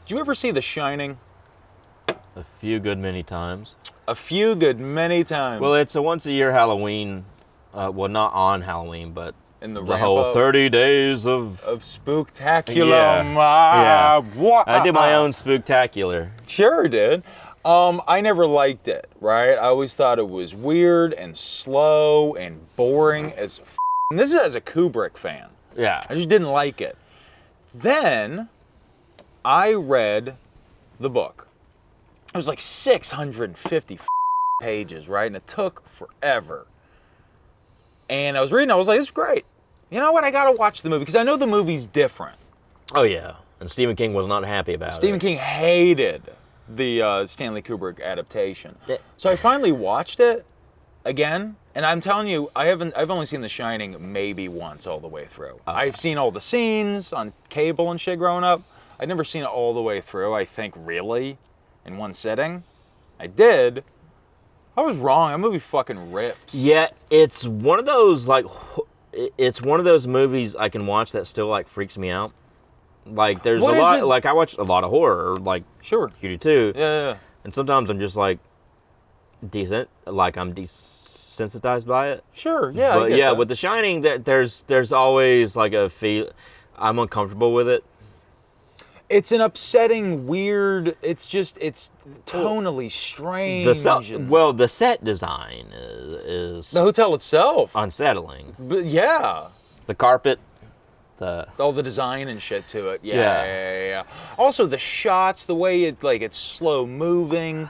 Did you ever see The Shining? A few good many times. A few good many times. Well, it's a once-a-year Halloween. Well, not on Halloween, but in the whole 30 days of spooktacular. Yeah. I did my own spooktacular. Sure did. I never liked it, right? I always thought it was weird and slow and boring as f***. And this is as a Kubrick fan. Yeah. I just didn't like it. Then I read the book. It was like 650 pages, right? And it took forever. And I was reading, I was like, it's great. You know what? I gotta watch the movie because I know the movie's different. Oh, yeah. And Stephen King was not happy about it. Stephen King hated the Stanley Kubrick adaptation. So I finally watched it again, and I'm telling you, I've only seen The Shining maybe once all the way through. Okay. I've seen all the scenes on cable and shit growing up. I'd never seen it all the way through, I think, really, in one sitting. I did. I was wrong. That movie fucking rips. Yeah, it's one of those, like, it's one of those movies I can watch that still, like, freaks me out. Like, there's What a is lot, it? like, I watch a lot of horror, like, Sure. you do too. Yeah. And sometimes I'm just, like, I'm desensitized by it. Sure, yeah. But I get yeah, that. with The Shining, there's always, like, I'm uncomfortable with it. It's an upsetting, weird. It's tonally strange. The set design is the hotel itself unsettling. But yeah, the carpet, all the design and shit to it. Yeah. Also the shots, the way it's slow moving.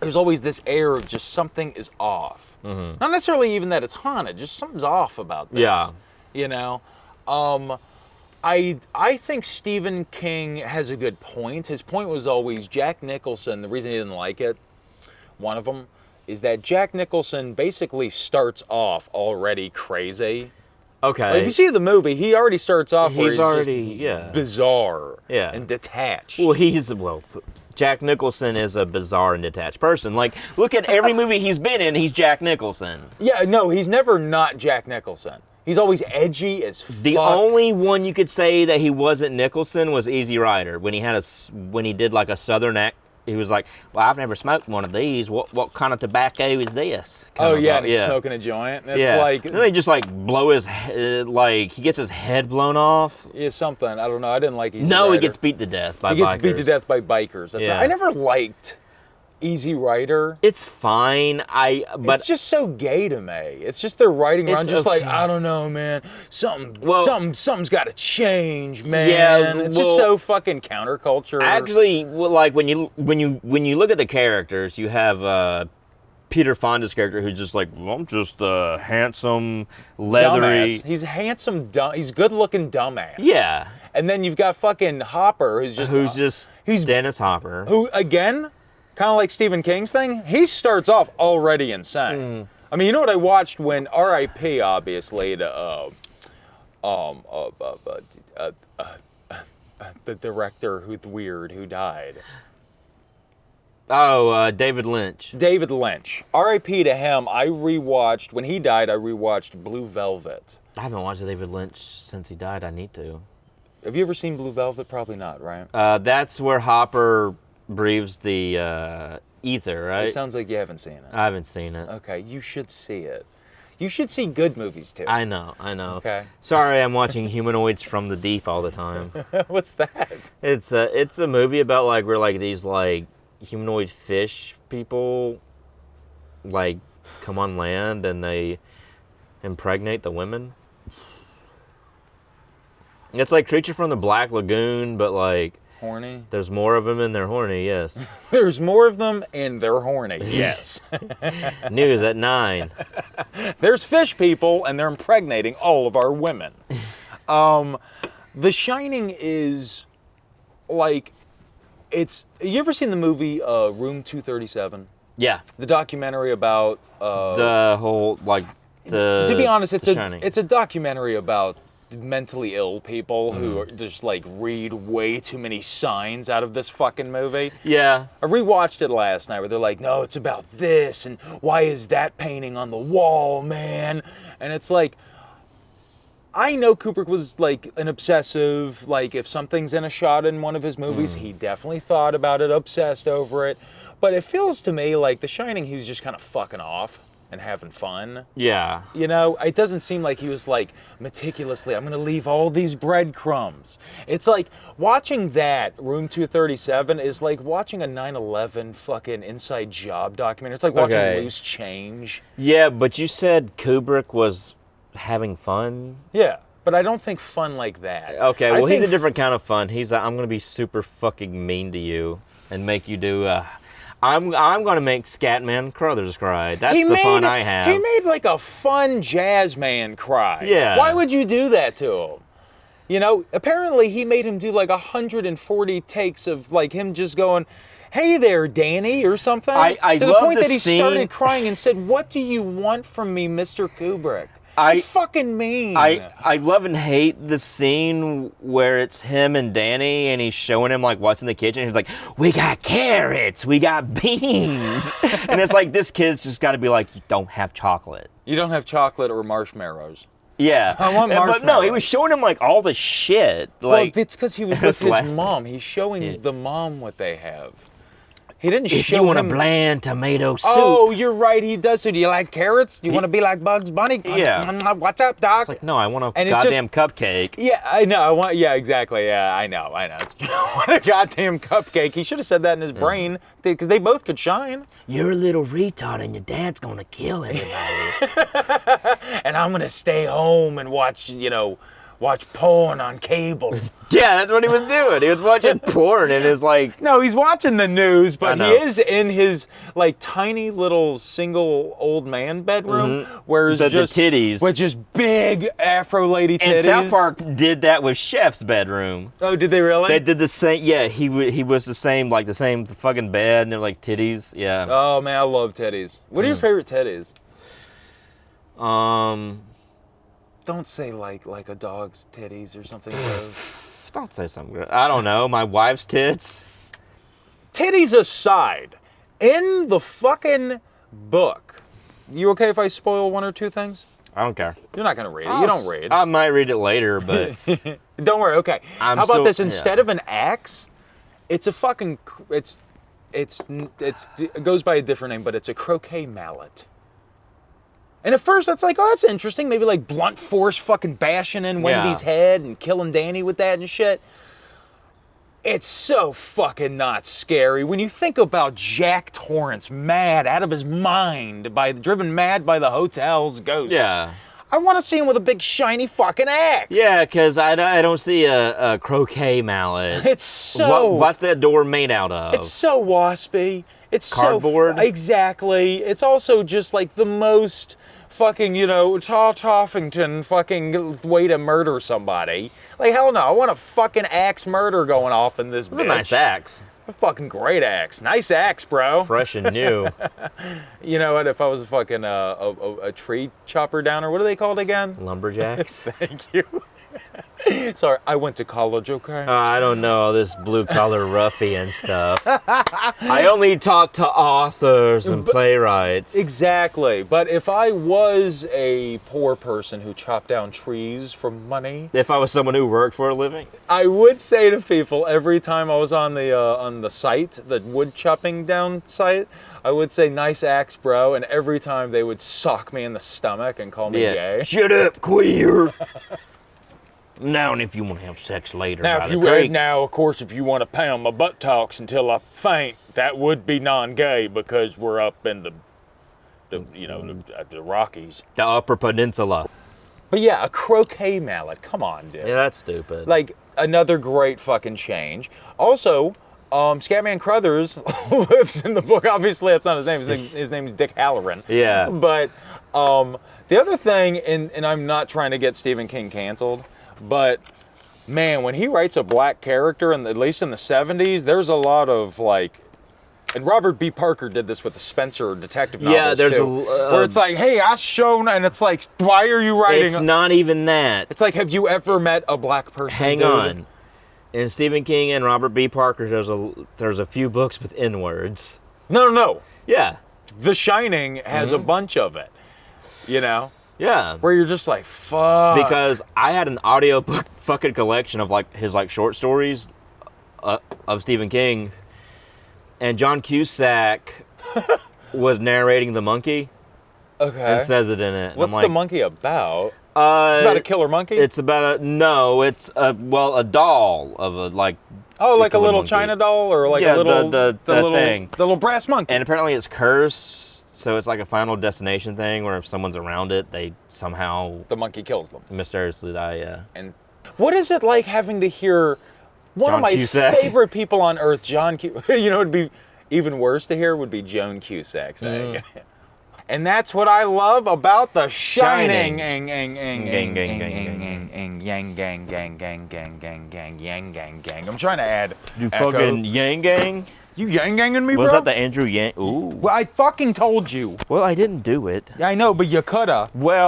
There's always this air of just something is off. Mm-hmm. Not necessarily even that it's haunted. Just something's off about this. Yeah. You know. I think Stephen King has a good point. His point was always Jack Nicholson. The reason he didn't like it, one of them, is that Jack Nicholson basically starts off already crazy. Okay. Like if you see the movie, he already starts off where he's already just bizarre and detached. Well, Jack Nicholson is a bizarre and detached person. Like, look at every movie he's been in, he's Jack Nicholson. Yeah, no, he's never not Jack Nicholson. He's always edgy as fuck. The only one you could say that he wasn't Nicholson was Easy Rider. When he did like a southern act, he was like, "Well, I've never smoked one of these. What kind of tobacco is this?" And he's smoking a joint. It's like, and they just like blow his head, like he gets his head blown off. Yeah, something. I don't know. I didn't like Easy No, Rider. he gets beat to death by bikers. He gets beat to death by bikers. That's I never liked Easy Rider. It's fine. But it's just so gay to me. It's just they're riding around just like, I don't know, man. Something's got to change, man. Yeah, it's just so fucking counterculture. Actually, like when you look at the characters, you have Peter Fonda's character who's just like, well, I'm just a handsome, leathery. Dumbass. He's handsome, he's good-looking dumbass. Yeah. And then you've got fucking Hopper, he's Dennis Hopper, who again. Kind of like Stephen King's thing, he starts off already insane. I mean, you know what I watched when R.I.P. obviously the director who died. Oh, David Lynch. David Lynch. R.I.P. to him. I rewatched when he died. I rewatched Blue Velvet. I haven't watched David Lynch since he died. I need to. Have you ever seen Blue Velvet? Probably not, right? That's where Hopper breathes the ether, right? It sounds like you haven't seen it. I haven't seen it. Okay, you should see it. You should see good movies too. I know. Okay. Sorry, I'm watching Humanoids from the Deep all the time. What's that? It's a movie about like where like these like humanoid fish people like come on land and they impregnate the women. It's like Creature from the Black Lagoon, but like horny. There's more of them and they're horny, yes. There's more of them and they're horny, yes. News at 9. There's fish people and they're impregnating all of our women. The Shining is like, you ever seen the movie Room 237? Yeah. The documentary about the whole to be honest, it's Shining. a documentary about mentally ill people who are just like read way too many signs out of this fucking movie. Yeah. I rewatched it last night where they're like, no, it's about this and why is that painting on the wall, man? And it's like, I know Kubrick was like an obsessive, like if something's in a shot in one of his movies, he definitely thought about it, obsessed over it. But it feels to me like The Shining, he was just kind of fucking off and having fun. Yeah. You know, it doesn't seem like he was like meticulously, I'm going to leave all these breadcrumbs. It's like watching that Room 237 is like watching a 9/11 fucking inside job documentary. It's like watching Loose Change. Yeah, but you said Kubrick was having fun. Yeah, but I don't think fun like that. Okay, well, he's a different kind of fun. He's like, I'm going to be super fucking mean to you and make you do... I'm going to make Scatman Crothers cry. That's the fun I have. He made like a fun jazz man cry. Yeah. Why would you do that to him? You know, apparently he made him do like 140 takes of like him just going, hey there, Danny, or something. I to the love point the that he scene. started crying and said, what do you want from me, Mr. Kubrick? It's fucking mean. I love and hate the scene where it's him and Danny and he's showing him like what's in the kitchen. He's like, we got carrots, we got beans. And it's like, this kid's just got to be like, you don't have chocolate. You don't have chocolate or marshmallows. Yeah. I want marshmallows. But no, he was showing him like all the shit. Like, well, it's because he was with his mom. He's showing the mom what they have. He didn't show him. If you want a bland tomato soup. Oh, you're right. He does. So do you like carrots? Do you want to be like Bugs Bunny? Yeah. What's up, Doc? It's like, no, I want a goddamn cupcake. Yeah, I know. Yeah, exactly. Yeah, I know. I want a goddamn cupcake. He should have said that in his brain because they both could shine. You're a little retard and your dad's going to kill everybody. And I'm going to stay home and watch porn on cable. Yeah, that's what he was doing. He was watching porn and it's like... No, he's watching the news, but he is in his like tiny little single old man bedroom where it's just the titties. With just big Afro lady titties. And South Park did that with Chef's bedroom. Oh, did they really? They did the same. Yeah, he was the same fucking bed and they're like titties. Yeah. Oh man, I love titties. What are your favorite titties? Don't say like a dog's titties or something. Don't say something good. I don't know. My wife's tits. Titties aside, in the fucking book, you okay if I spoil one or two things? I don't care. You're not gonna read it. You don't read. I might read it later, but don't worry. Okay. How about this? Instead of an axe, it's a fucking it goes by a different name, but it's a croquet mallet. And at first, that's like, oh, that's interesting. Maybe like blunt force fucking bashing in Wendy's head and killing Danny with that and shit. It's so fucking not scary. When you think about Jack Torrance mad out of his mind, driven mad by the hotel's ghosts. Yeah. I want to see him with a big shiny fucking axe. Yeah, because I don't see a croquet mallet. It's so... What's that door made out of? It's so waspy. It's cardboard? Exactly. It's also just like the most... fucking, Toffington fucking way to murder somebody. Like, hell no, I want a fucking axe murder going off in this bitch. It's a nice axe. A fucking great axe. Nice axe, bro. Fresh and new. You know what, if I was a fucking a tree chopper downer, what are they called again? Lumberjacks. Thank you. Sorry, I went to college, okay? I don't know, this blue-collar ruffian stuff. I only talk to authors and playwrights. Exactly. But if I was a poor person who chopped down trees for money... If I was someone who worked for a living? I would say to people every time I was on the site, the wood chopping down site, I would say, nice axe, bro, and every time they would sock me in the stomach and call me gay. Shut up, queer! Now, and if you want to have sex later, now, of course, if you want to pound my buttocks until I faint, that would be non-gay because we're up in the Rockies, the Upper Peninsula. But yeah, a croquet mallet. Come on, dude. Yeah, that's stupid. Like another great fucking change. Also, Scatman Crothers lives in the book. Obviously, that's not his name. His name is Dick Halloran. Yeah. But the other thing, and I'm not trying to get Stephen King canceled. But, man, when he writes a black character, and at least in the 70s, there's a lot of, like... And Robert B. Parker did this with the Spencer detective novels, too. Where it's like, hey, I shown... And it's like, why are you writing... It's not even that. It's like, have you ever met a black person, Hang on. In Stephen King and Robert B. Parker, there's a few books with N-words. No. Yeah. The Shining has a bunch of it, you know? Yeah. Where you're just like, fuck. Because I had an audiobook fucking collection of like his like short stories of Stephen King, and John Cusack was narrating the monkey. Okay. And says it in it. What's I'm like, the monkey about? It's about a killer monkey? It's about a doll of a like. Oh, like a killer little monkey. China doll, or like Yeah, a little the little thing. the little brass monkey. And apparently it's cursed, so it's like a Final Destination thing where if someone's around it, they somehow the monkey kills them. mysteriously die. Yeah. And what is it like having to hear one John of my Cusack. favorite people on earth, John Cusack? You know, it'd be even worse to hear would be Joan Cusack saying it. And that's what I love about The Shining. Shining. Yang gang gang gang gang gang gang yang gang gang. I'm trying to add You echo. fucking Yang Gang? You yang ganging me, Was bro? that the Andrew Yang? Ooh. Well, I fucking told you. Well, I didn't do it. Yeah, I know, but you coulda. Well.